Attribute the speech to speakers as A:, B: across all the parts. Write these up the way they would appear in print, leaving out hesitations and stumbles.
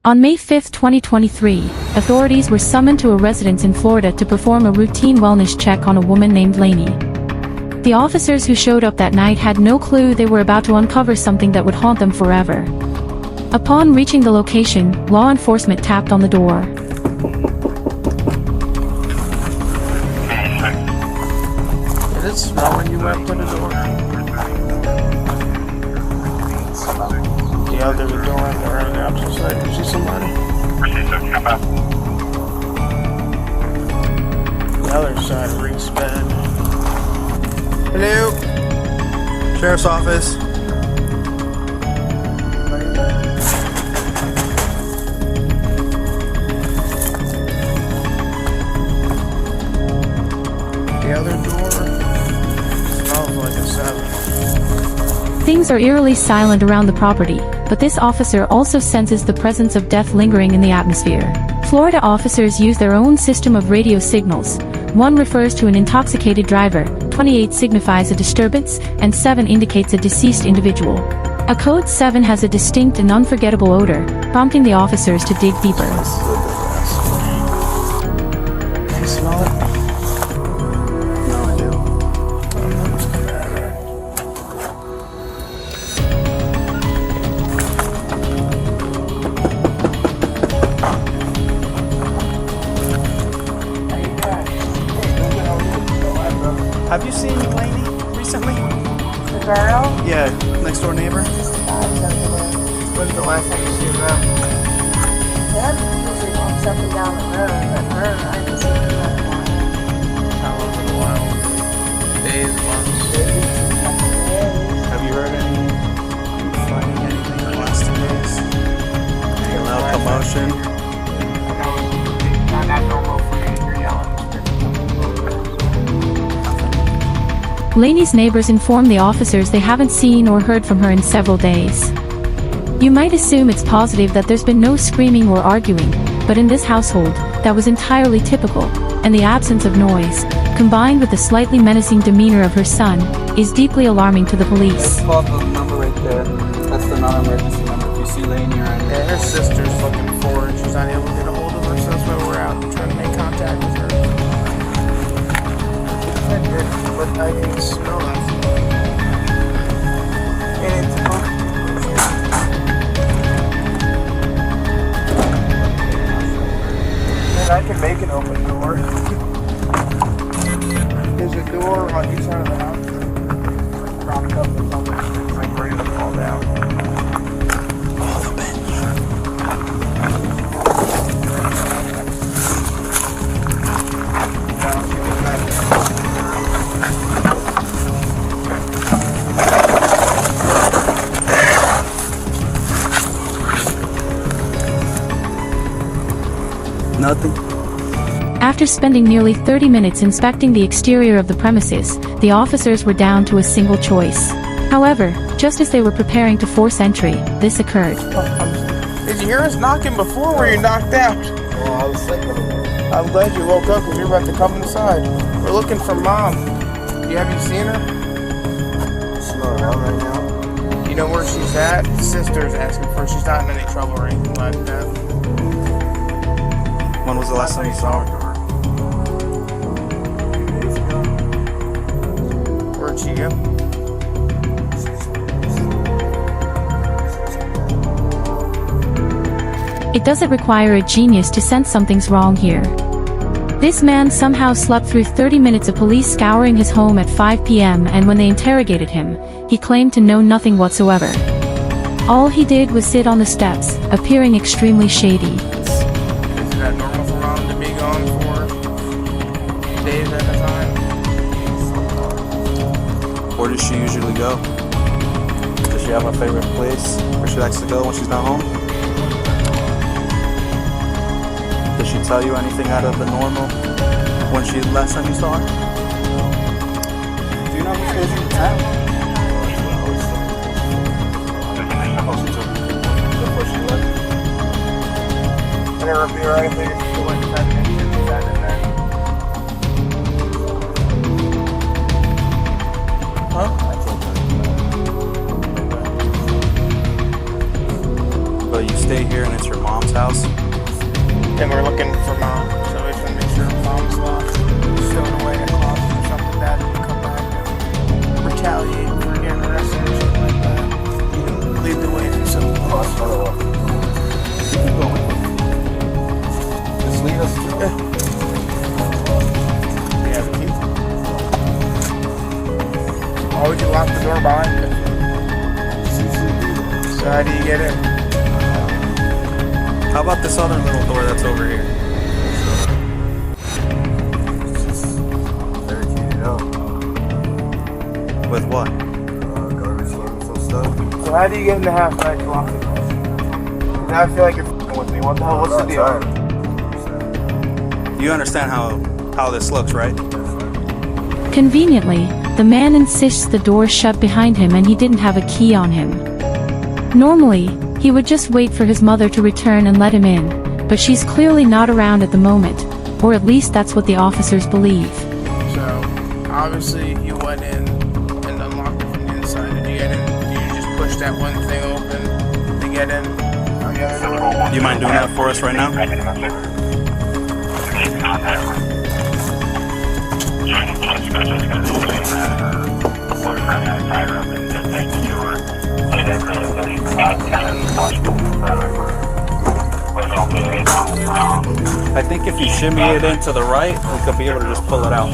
A: On May 5, 2023, authorities were summoned to a residence in Florida to perform a routine wellness check on a woman named Lainey. The officers who showed up that night had no clue they were about to uncover something that would haunt them forever. Upon reaching the location, law enforcement tapped on the door.
B: Did it smell when you went to the door? The other door on the right opposite side. Did you see somebody? The other side reeks bad. Hello? Sheriff's office. The other door smells like a 7.
A: Things are eerily silent around the property, but this officer also senses the presence of death lingering in the atmosphere. Florida officers use their own system of radio signals. 1 refers to an intoxicated driver, 28 signifies a disturbance, and 7 indicates a deceased individual. A code 7 has a distinct and unforgettable odor, prompting the officers to dig deeper.
B: Can you smell it? No, I do. Have you seen Lainey recently?
C: The girl?
B: Yeah, next door neighbor. When's the last time you seen her?
C: That usually walks up and down the road, but her, I haven't seen her in a while.
B: How long in a while? Days, months. Have you heard finding anything in the last 2 days? Any loud commotion? Not normal for you to hear yelling.
A: Lainey's neighbors inform the officers they haven't seen or heard from her in several days. You might assume it's positive that there's been no screaming or arguing, but in this household, that was entirely typical, and the absence of noise, combined with the slightly menacing demeanor of her son, is deeply alarming to the police.
D: Call the number right there. That's the non-emergency number. If you see Lainey or anything.
B: Yeah, her sister's looking for her and she's not able to get a hold of her, so that's why we're out trying to make contact with her. But I can smell that. And it's and I can make an open door. There's a door on each side of the house. Propped up or something. It's like ready to fall down. Oh, the bench.
D: Nothing.
A: After spending nearly 30 minutes inspecting the exterior of the premises, the officers were down to a single choice. However, just as they were preparing to force entry, this occurred.
B: Did you hear us knocking before or were you knocked out?
D: Well, I was sick of it.
B: I'm glad you woke up because you're about to come inside. We're looking for Mom. Have you seen her?
D: She's not around right now.
B: You know where she's at? Sister's asking for her. She's not in any trouble or anything like that. When was the last time you saw her? Where'd she go?
A: It doesn't require a genius to sense something's wrong here. This man somehow slept through 30 minutes of police scouring his home at 5 p.m. and when they interrogated him, he claimed to know nothing whatsoever. All he did was sit on the steps, appearing extremely shady.
B: Is that normal for Mom to be gone for days at a time?
D: Where does she usually go? Does she have a favorite place where she likes to go when she's not home? Did she tell you anything out of the normal when last time you saw her? Do you know who stays in the town? Before she left?
B: I never be right if they just go inside and get inside in there. Huh?
D: But but you stay here and it's your mom's house.
E: And we're looking for mom, so we just want to make sure mom's lost, stowed away in a closet or something. Dad didn't come back and retaliate for getting arrested or something like that. Lead the way to some closet.
B: Just lead us through.
E: Do you have a key? Why would you lock the door behind you? So how do you get in?
D: How about this other little door that's over here?
B: Barricaded up.
D: With what?
B: Garbage cans and stuff.
E: So how do you get in the house when I lock the door? Now I feel like you're f***ing with me. What the hell? What's the deal?
D: You understand how this looks, right?
A: Conveniently, the man insists the door shut behind him and he didn't have a key on him. Normally, he would just wait for his mother to return and let him in, but she's clearly not around at the moment, or at least that's what the officers believe.
E: So, obviously, you went in and unlocked it from the inside. Did you get in? Did you just push that one thing open to get in?
D: Do you mind doing that for us right now? I think if you shimmy it into the right, we could be able to just pull it out.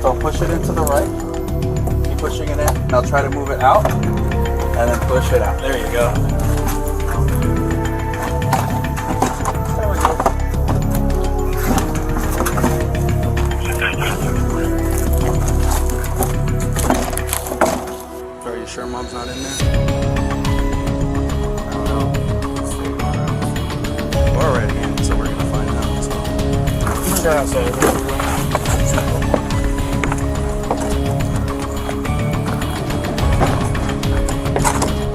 D: So push it into the right. Keep pushing it in. Now try to move it out, and then push it out. There you go. So are you sure mom's not in there? I don't know. We're already in, so we're gonna find out. So.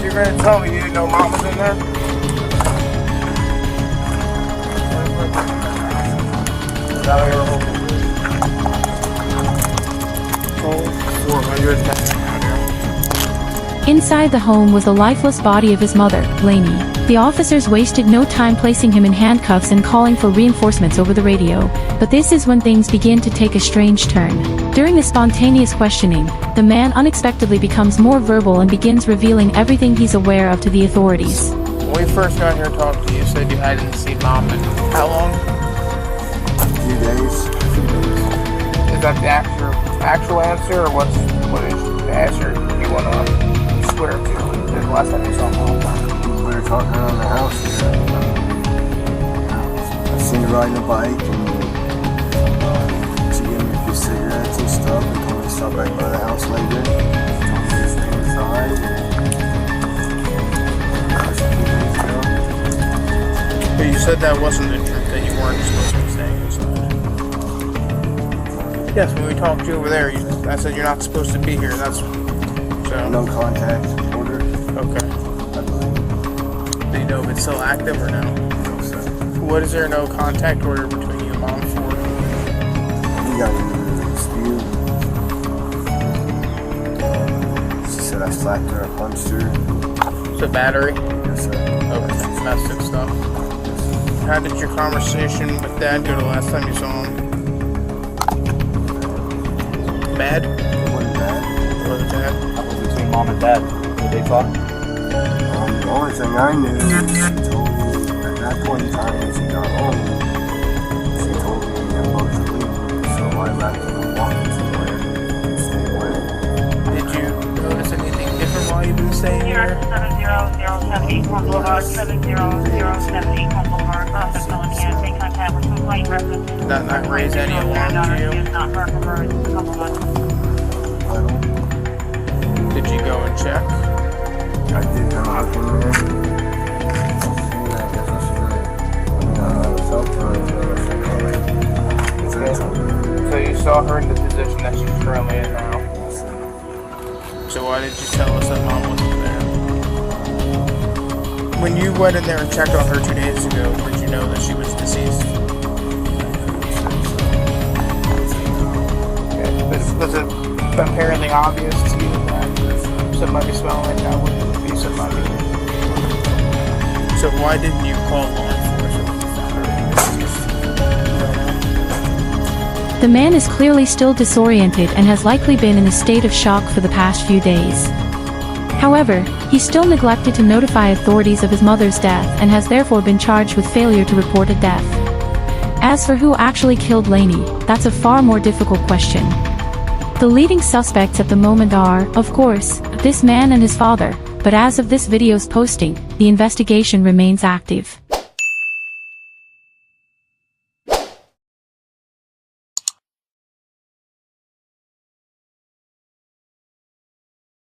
E: You're gonna tell me you didn't know mom was in there? Is that what you were hoping? 400.
A: Inside the home was the lifeless body of his mother, Lainey. The officers wasted no time placing him in handcuffs and calling for reinforcements over the radio, but this is when things begin to take a strange turn. During the spontaneous questioning, the man unexpectedly becomes more verbal and begins revealing everything he's aware of to the authorities.
E: When we first got here to talk to you, you said you hadn't seen mom in how long?
B: A few days.
E: Is that the actual answer, or what is the answer you want to swear to? The last time you saw mom?
B: We were talking around the house. I seen her riding a bike, and she gave me a few cigarettes and stuff, and told me to stop right by the house later. She told me to stay inside.
E: But you said that wasn't the truth, that you weren't supposed to be staying inside. Yes, when we talked to you over there, I said you're not supposed to be here. That's so.
B: No contact order.
E: Okay.
B: I believe.
E: Do you know if it's still active or no?
B: No, sir.
E: What is there no contact order between you and mom for?
B: We got into a dispute. She said I slapped her, I punched her.
E: It's a battery.
B: Yes, sir.
E: Okay, domestic stuff. How did your conversation with Dad go the last time you saw him? Bad?
B: It wasn't bad.
E: Was it bad?
D: That was between mom and dad. Did they talk?
B: The only thing I knew, she told me at that point in time when she got home, she told me I'm supposed to leave. So I left and walked somewhere and stayed away.
E: Did you notice anything different while you've been staying here?
F: 70078 Boulevard, 70078 Boulevard, Office Millican, make contact with complaint reference.
E: Did that not raise any alarm to you?
F: Is not recovered, couple months.
E: Did you go and check?
B: I did come out in there.
E: So you saw her in the position that she's currently in now. So why did you tell us that mom wasn't there? When you went in there and checked on her 2 days ago, did you know that she was deceased? Was it apparently obvious to you that somebody smelling like that would be somebody? So why didn't you call law enforcement when you found her?
A: The man is clearly still disoriented and has likely been in a state of shock for the past few days. However, he still neglected to notify authorities of his mother's death and has therefore been charged with failure to report a death. As for who actually killed Lainey, that's a far more difficult question. The leading suspects at the moment are, of course, this man and his father, but as of this video's posting, the investigation remains active.